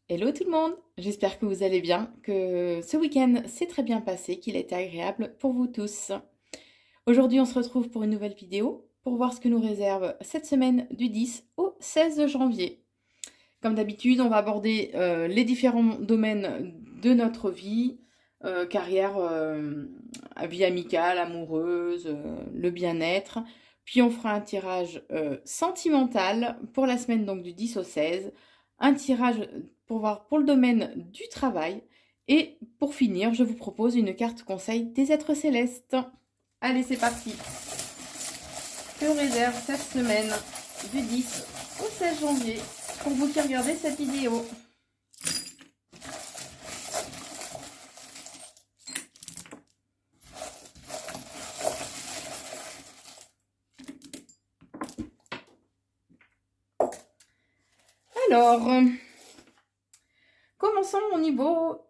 Hello tout le monde, j'espère que vous allez bien, que ce week-end s'est très bien passé, qu'il a été agréable pour vous tous. Aujourd'hui on se retrouve pour une nouvelle vidéo pour voir ce que nous réserve cette semaine du 10 au 16 janvier. Comme d'habitude, on va aborder les différents domaines de notre vie, carrière, vie amicale, amoureuse, le bien-être. Puis on fera un tirage sentimental pour la semaine donc du 10 au 16. Un tirage pour voir pour le domaine du travail. Et pour finir, je vous propose une carte conseil des êtres célestes. Allez, c'est parti. Que réserve cette semaine du 10 au 16 janvier pour vous qui regardez cette vidéo? Alors, commençons au niveau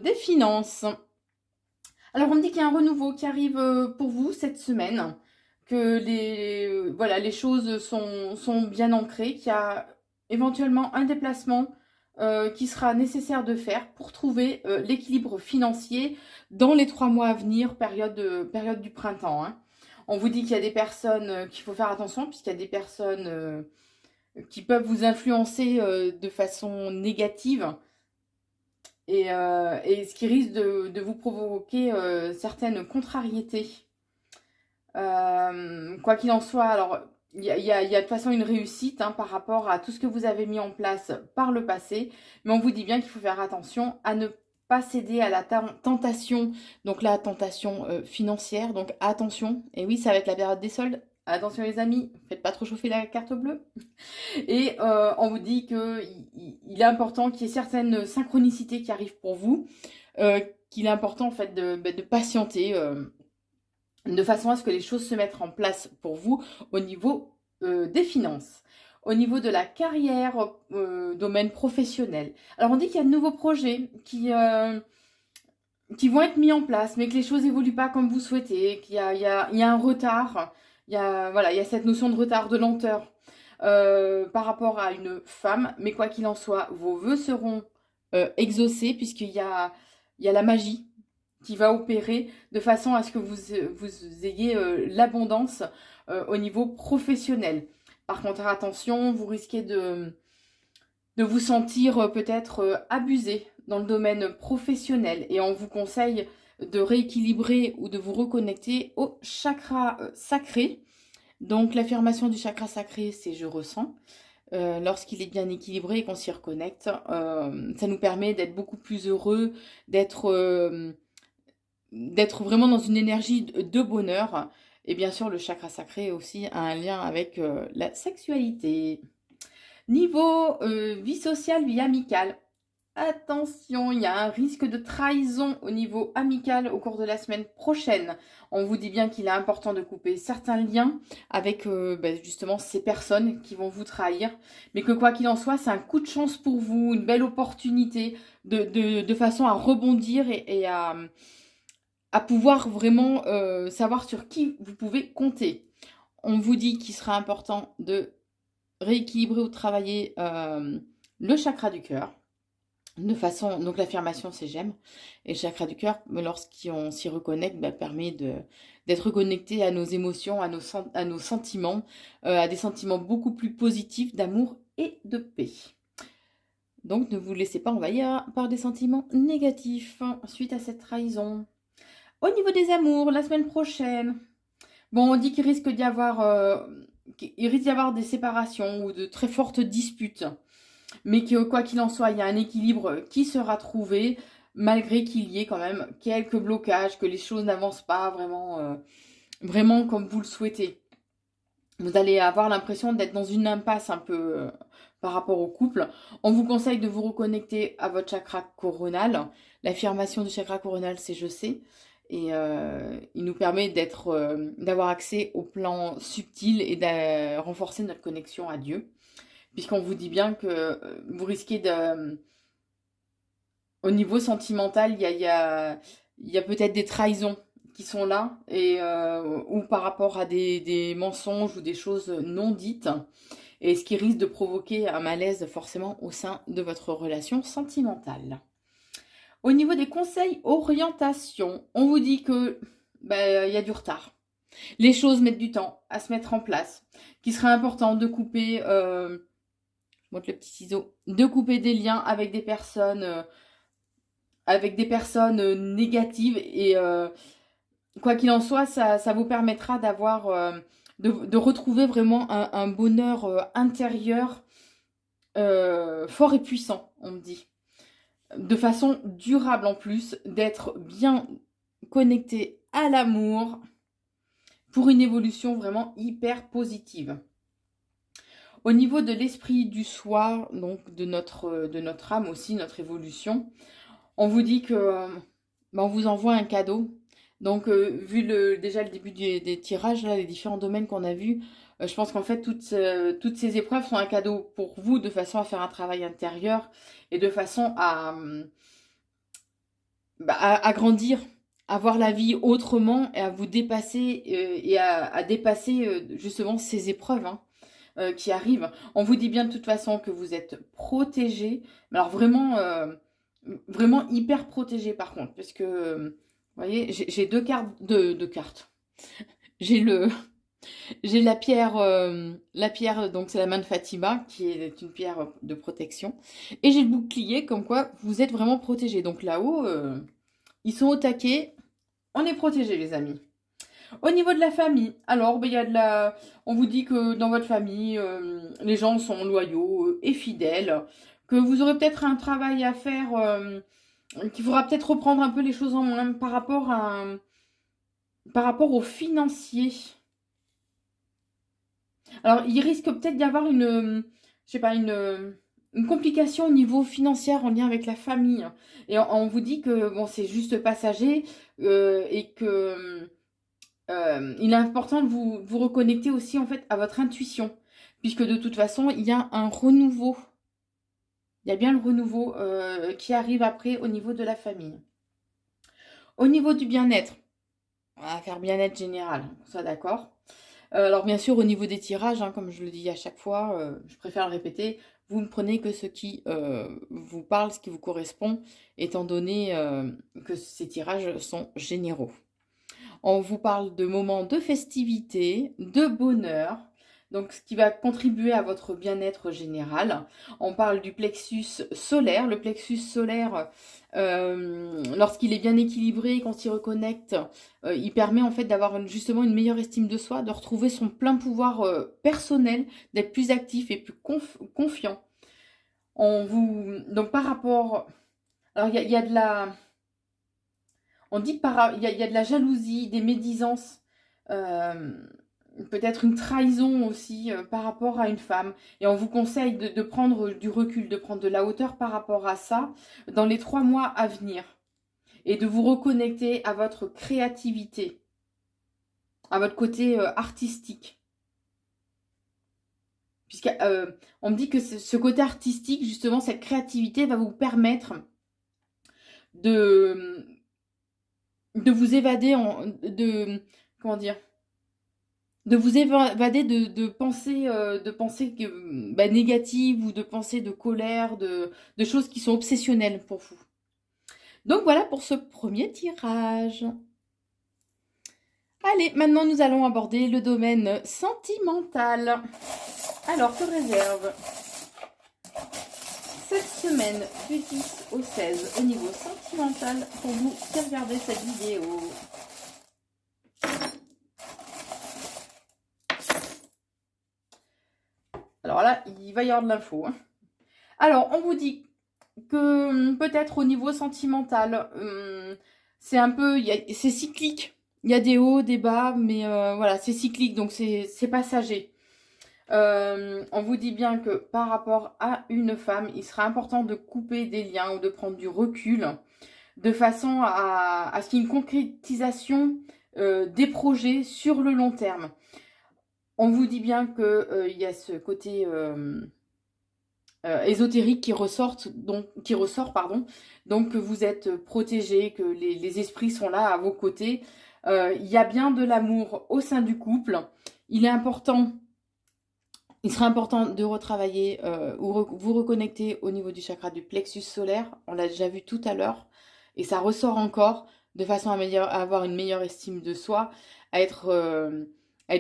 des finances. Alors, on me dit qu'il y a un renouveau qui arrive pour vous cette semaine, que voilà, les choses sont bien ancrées, qu'il y a éventuellement un déplacement qui sera nécessaire de faire pour trouver l'équilibre financier dans les 3 mois à venir, période du printemps, hein. On vous dit qu'il y a des personnes qu'il faut faire attention, puisqu'il y a des personnes qui peuvent vous influencer de façon négative et ce qui risque de vous provoquer certaines contrariétés. Quoi qu'il en soit, alors il y a de toute façon une réussite hein, par rapport à tout ce que vous avez mis en place par le passé, mais on vous dit bien qu'il faut faire attention à ne pas céder à la tentation, donc la tentation financière, donc attention, et oui ça va être la période des soldes, attention les amis, faites pas trop chauffer la carte bleue. Et on vous dit qu'il est important qu'il y ait certaines synchronicités qui arrivent pour vous, qu'il est important en fait de patienter de façon à ce que les choses se mettent en place pour vous au niveau des finances. Au niveau de la carrière, domaine professionnel. Alors on dit qu'il y a de nouveaux projets qui vont être mis en place, mais que les choses évoluent pas comme vous souhaitez, qu'il y a un retard, voilà, il y a cette notion de retard, de lenteur par rapport à une femme, mais quoi qu'il en soit, vos vœux seront exaucés puisqu'il y a la magie qui va opérer de façon à ce que vous ayez l'abondance au niveau professionnel. Par contre, attention, vous risquez de vous sentir peut-être abusé dans le domaine professionnel et on vous conseille de rééquilibrer ou de vous reconnecter au chakra sacré. Donc l'affirmation du chakra sacré, c'est je ressens. Lorsqu'il est bien équilibré et qu'on s'y reconnecte, ça nous permet d'être beaucoup plus heureux, d'être vraiment dans une énergie de bonheur. Et bien sûr, le chakra sacré aussi a un lien avec la sexualité. Niveau vie sociale, vie amicale. Attention, il y a un risque de trahison au niveau amical au cours de la semaine prochaine. On vous dit bien qu'il est important de couper certains liens avec justement ces personnes qui vont vous trahir. Mais que quoi qu'il en soit, c'est un coup de chance pour vous, une belle opportunité de façon à rebondir et à pouvoir vraiment savoir sur qui vous pouvez compter. On vous dit qu'il sera important de rééquilibrer ou travailler le chakra du cœur. De façon, donc l'affirmation c'est j'aime. Et le chakra du cœur, lorsqu'on s'y reconnecte, permet d'être reconnecté à nos émotions, à nos sentiments, à des sentiments beaucoup plus positifs d'amour et de paix. Donc ne vous laissez pas envahir par des sentiments négatifs suite à cette trahison. Au niveau des amours, la semaine prochaine, bon, on dit qu'il risque d'y avoir, des séparations ou de très fortes disputes. Mais que quoi qu'il en soit, il y a un équilibre qui sera trouvé, malgré qu'il y ait quand même quelques blocages, que les choses n'avancent pas vraiment comme vous le souhaitez. Vous allez avoir l'impression d'être dans une impasse un peu par rapport au couple. On vous conseille de vous reconnecter à votre chakra coronal. L'affirmation du chakra coronal, c'est je sais. Et il nous permet d'avoir accès au plan subtil et de renforcer notre connexion à Dieu. Puisqu'on vous dit bien que vous risquez au niveau sentimental, il y a peut-être des trahisons qui sont là, ou par rapport à des mensonges ou des choses non dites. et ce qui risque de provoquer un malaise forcément au sein de votre relation sentimentale. Au niveau des conseils orientation, on vous dit que y a du retard. Les choses mettent du temps à se mettre en place, qu'il serait important de couper, je montre le petit ciseau, de couper des liens avec des personnes négatives et quoi qu'il en soit, ça vous permettra d'avoir, de retrouver vraiment un bonheur intérieur fort et puissant, on me dit. De façon durable en plus, d'être bien connecté à l'amour pour une évolution vraiment hyper positive. Au niveau de l'esprit du soi, donc de notre âme aussi, notre évolution, on vous dit que on vous envoie un cadeau. Donc, vu déjà le début des tirages, là, les différents domaines qu'on a vus, je pense qu'en fait, toutes ces épreuves sont un cadeau pour vous, de façon à faire un travail intérieur et de façon à grandir, à voir la vie autrement et à vous dépasser et à dépasser justement ces épreuves qui arrivent. On vous dit bien de toute façon que vous êtes protégé, mais alors vraiment, vraiment hyper protégé par contre, parce que vous voyez, j'ai deux cartes. J'ai la pierre, donc c'est la main de Fatima, qui est une pierre de protection. Et j'ai le bouclier, comme quoi vous êtes vraiment protégé. Donc là-haut, ils sont au taquet. On est protégés, les amis. Au niveau de la famille, alors, on vous dit que dans votre famille, les gens sont loyaux et fidèles. Que vous aurez peut-être un travail à faire, qu'il faudra peut-être reprendre un peu les choses en main par rapport aux financiers. Alors, il risque peut-être d'y avoir une complication au niveau financier en lien avec la famille. Et on vous dit que bon, c'est juste passager et que il est important de vous reconnecter aussi en fait à votre intuition. Puisque de toute façon, il y a un renouveau. Il y a bien le renouveau qui arrive après au niveau de la famille. Au niveau du bien-être, on va faire bien-être général, ça d'accord. Alors bien sûr, au niveau des tirages, comme je le dis à chaque fois, je préfère le répéter, vous ne prenez que ce qui vous parle, ce qui vous correspond, étant donné que ces tirages sont généraux. On vous parle de moments de festivité, de bonheur, donc ce qui va contribuer à votre bien-être général. On parle du plexus solaire. Le plexus solaire, lorsqu'il est bien équilibré, quand il reconnecte, il permet en fait d'avoir justement une meilleure estime de soi, de retrouver son plein pouvoir personnel, d'être plus actif et plus confiant. Donc par rapport... Alors il y a de la... On dit qu'il y a de la jalousie, des médisances, peut-être une trahison aussi par rapport à une femme. Et on vous conseille de prendre du recul, de prendre de la hauteur par rapport à ça dans les 3 mois à venir. Et de vous reconnecter à votre créativité, à votre côté artistique. Puisqu'on me dit que ce côté artistique, justement, cette créativité va vous permettre de vous évader comment dire, de vous évader de pensées négatives ou de pensées de colère, de choses qui sont obsessionnelles pour vous. Donc voilà pour ce premier tirage. Allez, maintenant nous allons aborder le domaine sentimental. Alors, que réserve cette semaine du 10 au 16 au niveau sentimental pour vous qui regardez cette vidéo? Alors là, il va y avoir de l'info. Alors, on vous dit que peut-être au niveau sentimental, c'est un peu, c'est cyclique. Il y a des hauts, des bas, mais voilà, c'est cyclique, donc c'est passager. On vous dit bien que par rapport à une femme, il sera important de couper des liens ou de prendre du recul de façon à ce qu'il y ait une concrétisation des projets sur le long terme. On vous dit bien qu'il y a ce côté ésotérique qui ressort, donc que vous êtes protégé, que les esprits sont là à vos côtés. Il y a bien de l'amour au sein du couple. Il est important Il sera important de retravailler ou vous reconnecter au niveau du chakra du plexus solaire. On l'a déjà vu tout à l'heure. Et ça ressort encore de façon à avoir une meilleure estime de soi, à être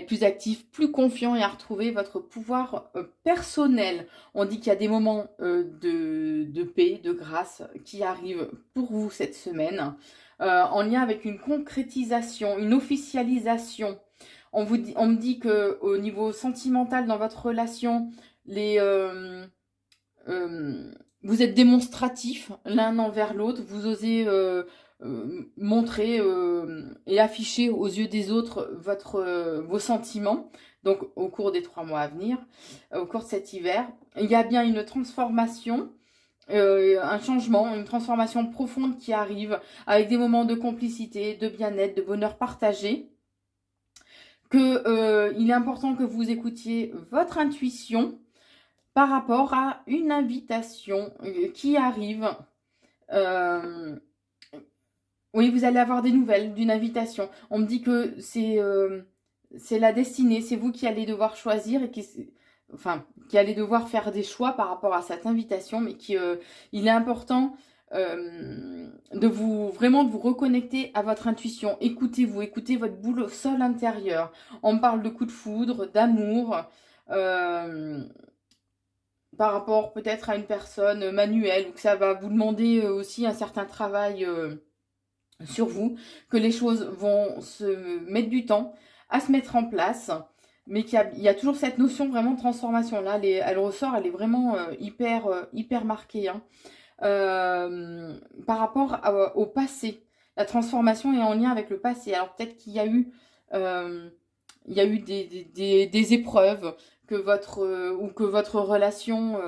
plus actif, plus confiant et à retrouver votre pouvoir personnel. On dit qu'il y a des moments de paix, de grâce qui arrivent pour vous cette semaine, en lien avec une concrétisation, une officialisation. On me dit que au niveau sentimental dans votre relation, les, vous êtes démonstratifs l'un envers l'autre, vous osez montrer et afficher aux yeux des autres vos sentiments. Donc au cours des 3 mois à venir, au cours de cet hiver, il y a bien une transformation. Un changement, une transformation profonde qui arrive avec des moments de complicité, de bien-être, de bonheur partagé. Il est important que vous écoutiez votre intuition par rapport à une invitation qui arrive. Oui, vous allez avoir des nouvelles d'une invitation. On me dit que c'est la destinée, c'est vous qui allez devoir choisir et qui allez devoir faire des choix par rapport à cette invitation, mais il est important de vous reconnecter à votre intuition. Écoutez-vous, écoutez votre boussole intérieure. On parle de coup de foudre, d'amour, par rapport peut-être à une personne manuelle, ou que ça va vous demander aussi un certain travail sur vous, que les choses vont se mettre du temps à se mettre en place, mais il y a toujours cette notion vraiment de transformation. Là, elle ressort, elle est vraiment hyper marquée. Hein. Par rapport au passé. La transformation est en lien avec le passé. Alors peut-être qu'il y a eu, des épreuves que votre relation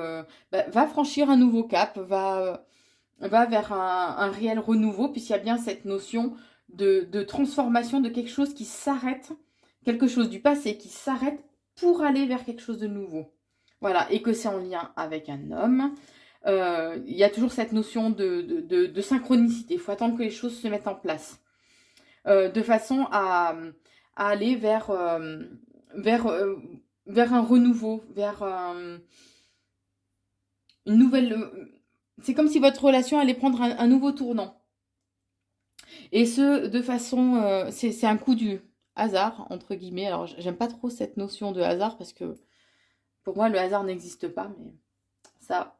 va franchir un nouveau cap, va vers un réel renouveau, puisqu'il y a bien cette notion de transformation de quelque chose qui s'arrête, quelque chose du passé qui s'arrête pour aller vers quelque chose de nouveau. Voilà, et que c'est en lien avec un homme. Il y a toujours cette notion de synchronicité. Il faut attendre que les choses se mettent en place. De façon à aller vers un renouveau, vers une nouvelle... c'est comme si votre relation allait prendre un nouveau tournant. Et ce, de façon... c'est un coup du hasard, entre guillemets. Alors, j'aime pas trop cette notion de hasard parce que pour moi, le hasard n'existe pas. Mais ça...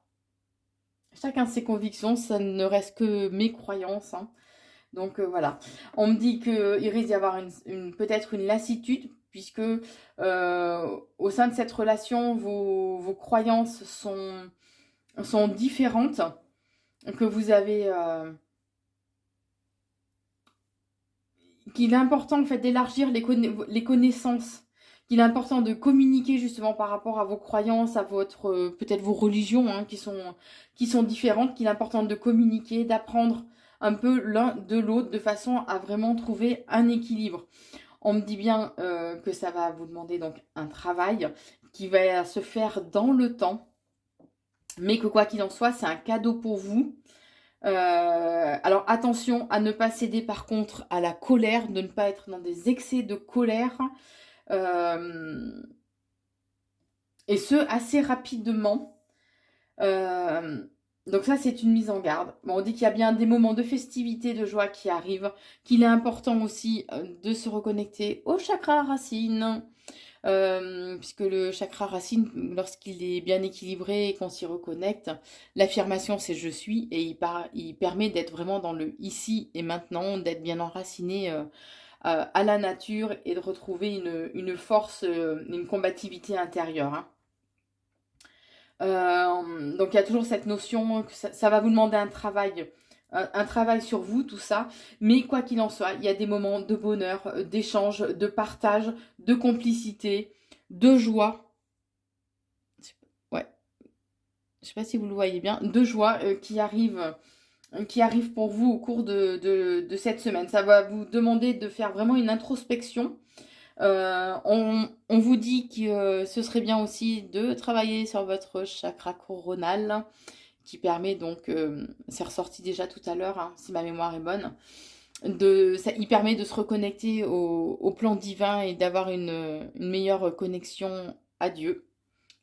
Chacun ses convictions, ça ne reste que mes croyances. Hein. Donc voilà. On me dit qu'il risque d'y avoir peut-être une lassitude, puisque au sein de cette relation, vos croyances sont différentes, que vous avez... qu'il est important en fait d'élargir les connaissances, qu'il est important de communiquer justement par rapport à vos croyances, à peut-être vos religions hein, qui sont différentes, qu'il est important de communiquer, d'apprendre un peu l'un de l'autre de façon à vraiment trouver un équilibre. On me dit bien que ça va vous demander donc un travail qui va se faire dans le temps, mais que quoi qu'il en soit, c'est un cadeau pour vous. Alors attention à ne pas céder par contre à la colère, de ne pas être dans des excès de colère. Et ce, assez rapidement. Donc ça, c'est une mise en garde. Bon, on dit qu'il y a bien des moments de festivité, de joie qui arrivent, qu'il est important aussi de se reconnecter au chakra racine. Puisque le chakra racine, lorsqu'il est bien équilibré et qu'on s'y reconnecte, l'affirmation c'est je suis, et il permet d'être vraiment dans le ici et maintenant, d'être bien enraciné à la nature et de retrouver une force, une combativité intérieure. Hein. Donc il y a toujours cette notion que ça va vous demander un travail sur vous, tout ça. Mais quoi qu'il en soit, il y a des moments de bonheur, d'échange, de partage, de complicité, de joie. Ouais, je sais pas si vous le voyez bien, de joie qui arrive pour vous au cours de cette semaine. Ça va vous demander de faire vraiment une introspection. On vous dit que ce serait bien aussi de travailler sur votre chakra coronal qui permet donc, c'est ressorti déjà tout à l'heure, hein, si ma mémoire est bonne, il permet de se reconnecter au plan divin et d'avoir une meilleure connexion à Dieu.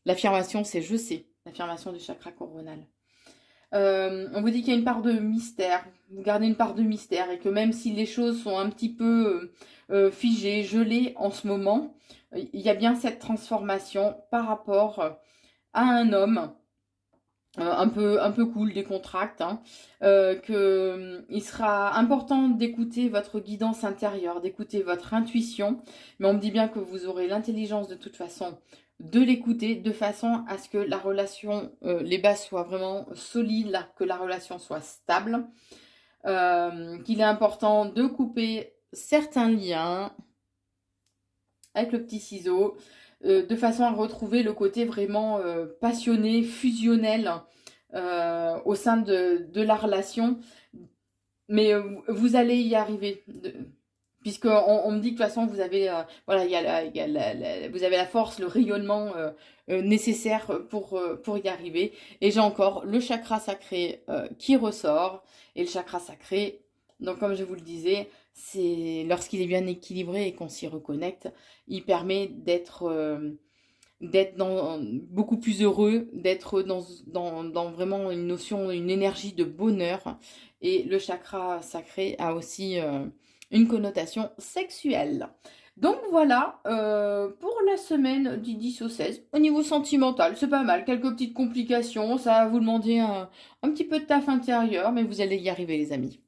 L'affirmation, c'est je sais. L'affirmation du chakra coronal. On vous dit qu'il y a une part de mystère. Vous gardez une part de mystère et que même si les choses sont un petit peu figées, gelées en ce moment, il y a bien cette transformation par rapport à un homme un peu cool, décontracté, hein, il sera important d'écouter votre guidance intérieure, d'écouter votre intuition, mais on me dit bien que vous aurez l'intelligence de toute façon de l'écouter, de façon à ce que la relation, les bases soient vraiment solides, que la relation soit stable, qu'il est important de couper certains liens avec le petit ciseau, de façon à retrouver le côté vraiment passionné, fusionnel au sein de la relation. Mais vous allez y arriver. Puisqu'on on me dit que de toute façon, vous avez, voilà, vous avez la force, le rayonnement nécessaire pour y arriver. Et j'ai encore le chakra sacré qui ressort. Et le chakra sacré, donc comme je vous le disais, c'est lorsqu'il est bien équilibré et qu'on s'y reconnecte, il permet d'être beaucoup plus heureux, d'être dans vraiment une notion, une énergie de bonheur. Et le chakra sacré a aussi une connotation sexuelle. Donc voilà, pour la semaine du 10 au 16, au niveau sentimental, c'est pas mal, quelques petites complications, ça va vous demander un petit peu de taf intérieur, mais vous allez y arriver les amis.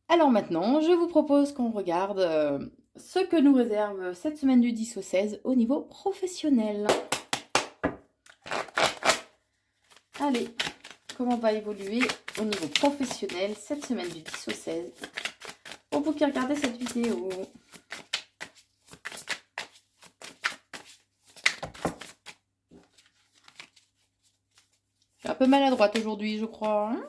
Alors maintenant, je vous propose qu'on regarde ce que nous réserve cette semaine du 10 au 16 au niveau professionnel. Allez, comment va évoluer au niveau professionnel cette semaine du 10 au 16 pour vous qui regardez cette vidéo. Je suis un peu maladroite aujourd'hui, je crois. Hein.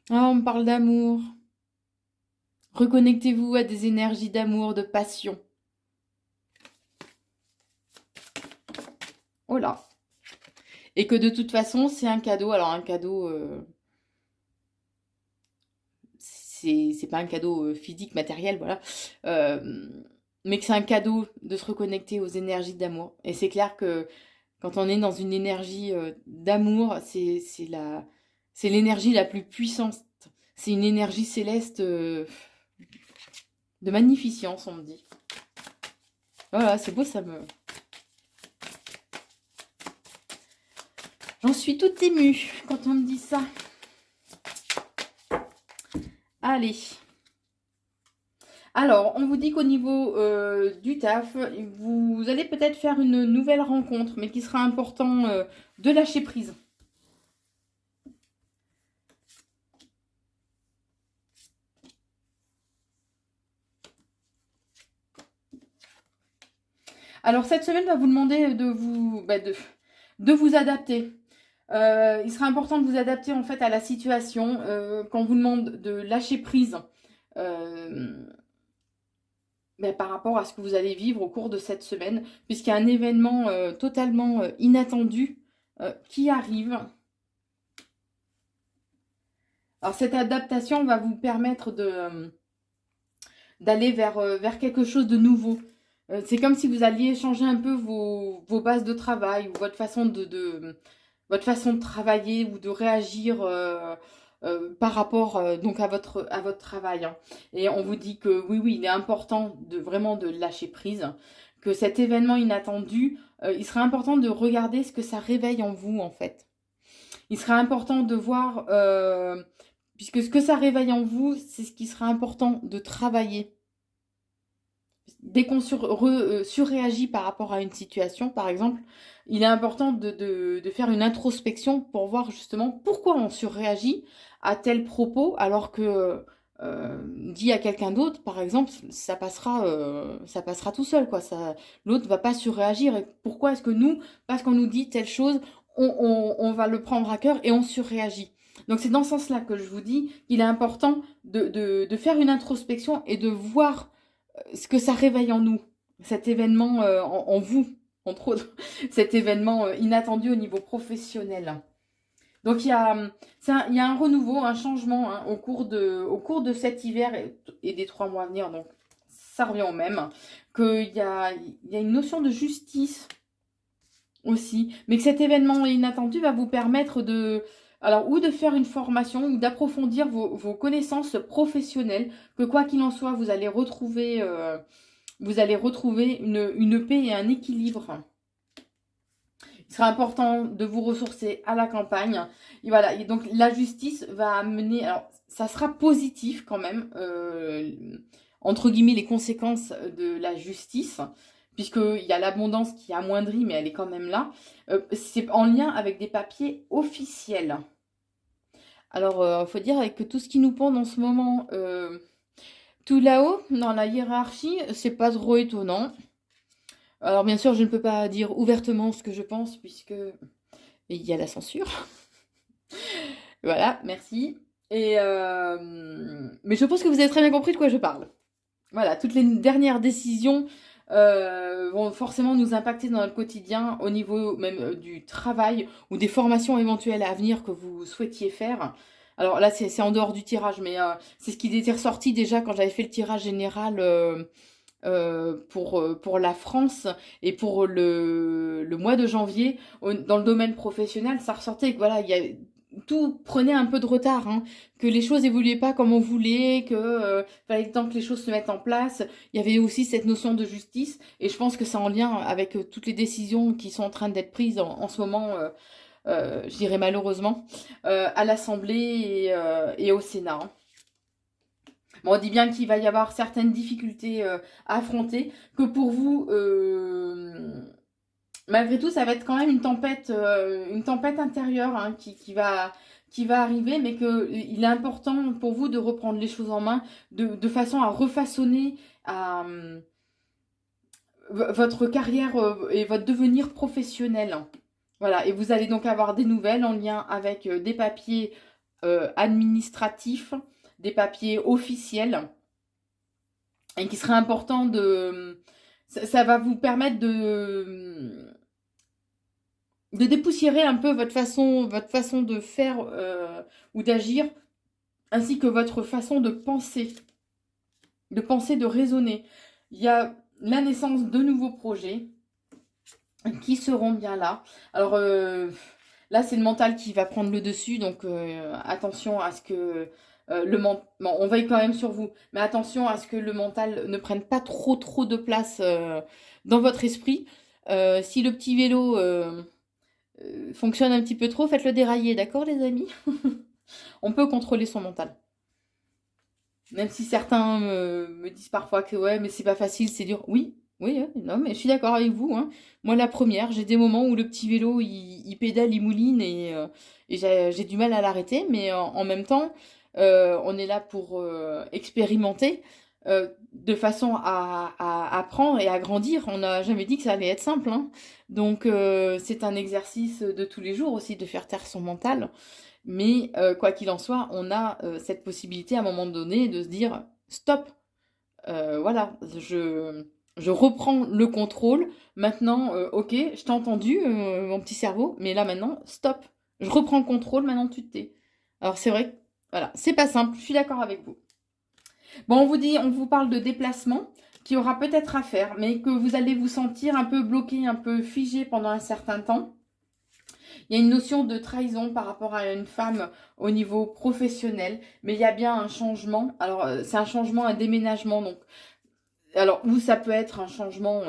Ah, on me parle d'amour. Reconnectez-vous à des énergies d'amour, de passion. Oh là. Et que de toute façon, c'est un cadeau. Alors, un cadeau... c'est pas un cadeau physique, matériel, voilà. Mais que c'est un cadeau de se reconnecter aux énergies d'amour. Et c'est clair que quand on est dans une énergie d'amour, c'est l'énergie la plus puissante. C'est une énergie céleste de magnificence, on me dit. Voilà, c'est beau, ça me... J'en suis toute émue quand on me dit ça. Allez. Alors, on vous dit qu'au niveau du taf, vous allez peut-être faire une nouvelle rencontre, mais qu'il sera important de lâcher prise. Alors, cette semaine va vous demander de vous adapter. Il sera important de vous adapter en fait à la situation quand on vous demande de lâcher prise par rapport à ce que vous allez vivre au cours de cette semaine, puisqu'il y a un événement totalement inattendu qui arrive. Alors cette adaptation va vous permettre d'aller vers quelque chose de nouveau. C'est comme si vous alliez changer un peu vos bases de travail ou votre façon votre façon de travailler ou de réagir par rapport donc à votre travail. Hein. Et on vous dit que oui, il est important vraiment de lâcher prise, que cet événement inattendu, il serait important de regarder ce que ça réveille en vous en fait. Il serait important de voir, puisque ce que ça réveille en vous, c'est ce qui sera important de travailler. Dès qu'on surréagit par rapport à une situation, par exemple, il est important de faire une introspection pour voir justement pourquoi on surréagit à tel propos, alors que dit à quelqu'un d'autre, par exemple, ça passera tout seul, quoi. L'autre ne va pas surréagir. Et pourquoi est-ce que nous, parce qu'on nous dit telle chose, on va le prendre à cœur et on surréagit. Donc c'est dans ce sens-là que je vous dis qu'il est important de faire une introspection et de voir ce que ça réveille en nous, cet événement en vous, entre autres, cet événement inattendu au niveau professionnel. Donc il y a un renouveau, un changement hein, au cours de cet hiver et des 3 mois à venir. Donc ça revient au même. Il y a une notion de justice aussi. Mais que cet événement inattendu va vous permettre alors, ou de faire une formation ou d'approfondir vos connaissances professionnelles. Que quoi qu'il en soit, vous allez retrouver une paix et un équilibre. Il sera important de vous ressourcer à la campagne. Et voilà, et donc la justice va amener, alors ça sera positif quand même, entre guillemets, les conséquences de la justice, puisqu'il y a l'abondance qui amoindrit, mais elle est quand même là. C'est en lien avec des papiers officiels. Alors, il faut dire avec que tout ce qui nous pend en ce moment, tout là-haut, dans la hiérarchie, c'est pas trop étonnant. Alors bien sûr, je ne peux pas dire ouvertement ce que je pense puisque il y a la censure. Voilà, merci. Mais je pense que vous avez très bien compris de quoi je parle. Voilà, toutes les dernières décisions vont forcément nous impacter dans notre quotidien au niveau même du travail ou des formations éventuelles à venir que vous souhaitiez faire. Alors là, c'est en dehors du tirage, mais c'est ce qui était ressorti déjà quand j'avais fait le tirage général pour la France et pour le mois de janvier. Dans le domaine professionnel, ça ressortait que voilà, tout prenait un peu de retard, hein, que les choses évoluaient pas comme on voulait, que fallait le temps que les choses se mettent en place. Il y avait aussi cette notion de justice, et je pense que c'est en lien avec toutes les décisions qui sont en train d'être prises en ce moment, je dirais malheureusement, à l'Assemblée et au Sénat. Hein. Bon, on dit bien qu'il va y avoir certaines difficultés à affronter, que pour vous, malgré tout, ça va être quand même une tempête intérieure hein, qui va arriver, mais qu'il est important pour vous de reprendre les choses en main de façon à refaçonner votre carrière et votre devenir professionnel. Voilà, et vous allez donc avoir des nouvelles en lien avec des papiers administratifs, des papiers officiels, et qui serait important ça va vous permettre de dépoussiérer un peu votre façon de faire ou d'agir, ainsi que votre façon de penser, de raisonner. Il y a la naissance de nouveaux projets qui seront bien là. Alors là, c'est le mental qui va prendre le dessus, donc attention à ce que bon, on veille quand même sur vous, mais attention à ce que le mental ne prenne pas trop de place dans votre esprit. Si le petit vélo fonctionne un petit peu trop, faites-le dérailler, d'accord les amis? On peut contrôler son mental. Même si certains me disent parfois que ouais, mais c'est pas facile, c'est dur. Oui, non, mais je suis d'accord avec vous. Hein. Moi, la première, j'ai des moments où le petit vélo, il pédale, il mouline et j'ai du mal à l'arrêter. Mais en même temps, on est là pour expérimenter de façon à apprendre et à grandir. On n'a jamais dit que ça allait être simple. Hein. Donc, c'est un exercice de tous les jours aussi de faire taire son mental. Mais quoi qu'il en soit, on a cette possibilité à un moment donné de se dire stop, voilà, je reprends le contrôle. Maintenant, ok, je t'ai entendu, mon petit cerveau, mais là maintenant, stop, je reprends le contrôle, maintenant tu te tais. Alors c'est vrai, voilà, c'est pas simple, je suis d'accord avec vous. Bon, on vous parle de déplacement qui aura peut-être à faire, mais que vous allez vous sentir un peu bloqué, un peu figé pendant un certain temps. Il y a une notion de trahison par rapport à une femme au niveau professionnel, mais il y a bien un changement. Alors, c'est un changement, un déménagement. Donc, alors, ou ça peut être un changement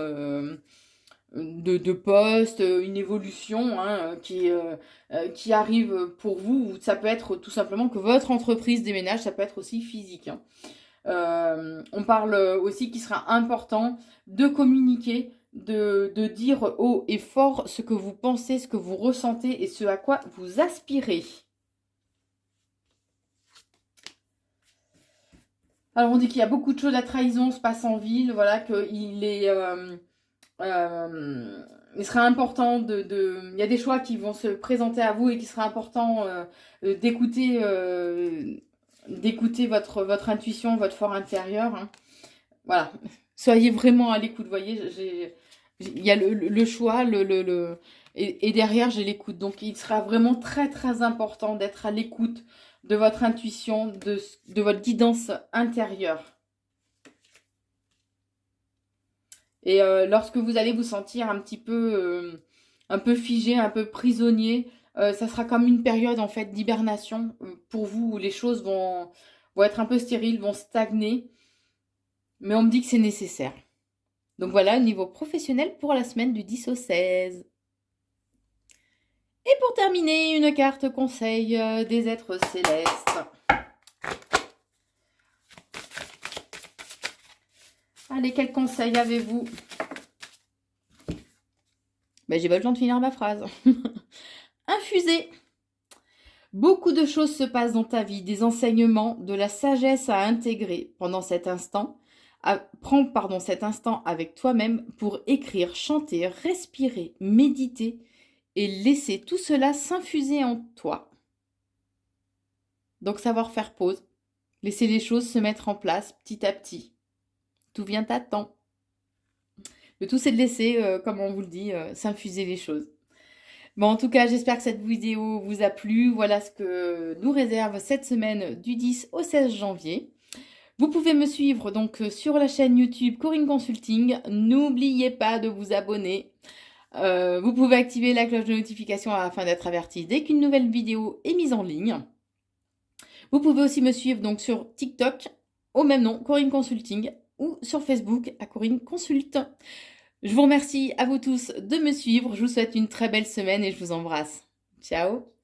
de poste, une évolution hein, qui arrive pour vous, ou ça peut être tout simplement que votre entreprise déménage, ça peut être aussi physique. Hein. On parle aussi qu'il sera important de communiquer, de dire haut et fort ce que vous pensez, ce que vous ressentez et ce à quoi vous aspirez. Alors on dit qu'il y a beaucoup de choses, la trahison se passe en ville, voilà, qu'il est... il sera important il y a des choix qui vont se présenter à vous et qu'il sera important d'écouter votre intuition, votre fort intérieur. Hein. Voilà. Soyez vraiment à l'écoute. Vous voyez, Il y a le choix, et derrière, j'ai l'écoute. Donc, il sera vraiment très, très important d'être à l'écoute de votre intuition, de votre guidance intérieure. Et lorsque vous allez vous sentir un peu figé, un peu prisonnier, ça sera comme une période en fait d'hibernation pour vous où les choses vont être un peu stériles, vont stagner. Mais on me dit que c'est nécessaire. Donc voilà, au niveau professionnel pour la semaine du 10 au 16. Et pour terminer, une carte conseil des êtres célestes. Allez, quel conseil avez-vous? Ben, j'ai pas le temps de finir ma phrase. Infusé. Beaucoup de choses se passent dans ta vie, des enseignements, de la sagesse à intégrer pendant cet instant. Prends cet instant avec toi-même pour écrire, chanter, respirer, méditer et laisser tout cela s'infuser en toi. Donc savoir faire pause, laisser les choses se mettre en place petit à petit. Tout vient à temps. Le tout c'est de laisser, comme on vous le dit, s'infuser les choses. Bon, en tout cas, j'espère que cette vidéo vous a plu. Voilà ce que nous réserve cette semaine du 10 au 16 janvier. Vous pouvez me suivre donc sur la chaîne YouTube Corinne Consulting. N'oubliez pas de vous abonner. Vous pouvez activer la cloche de notification afin d'être averti dès qu'une nouvelle vidéo est mise en ligne. Vous pouvez aussi me suivre donc sur TikTok au même nom, Corinne Consulting, ou sur Facebook à Corinne Consulte. Je vous remercie à vous tous de me suivre. Je vous souhaite une très belle semaine et je vous embrasse. Ciao!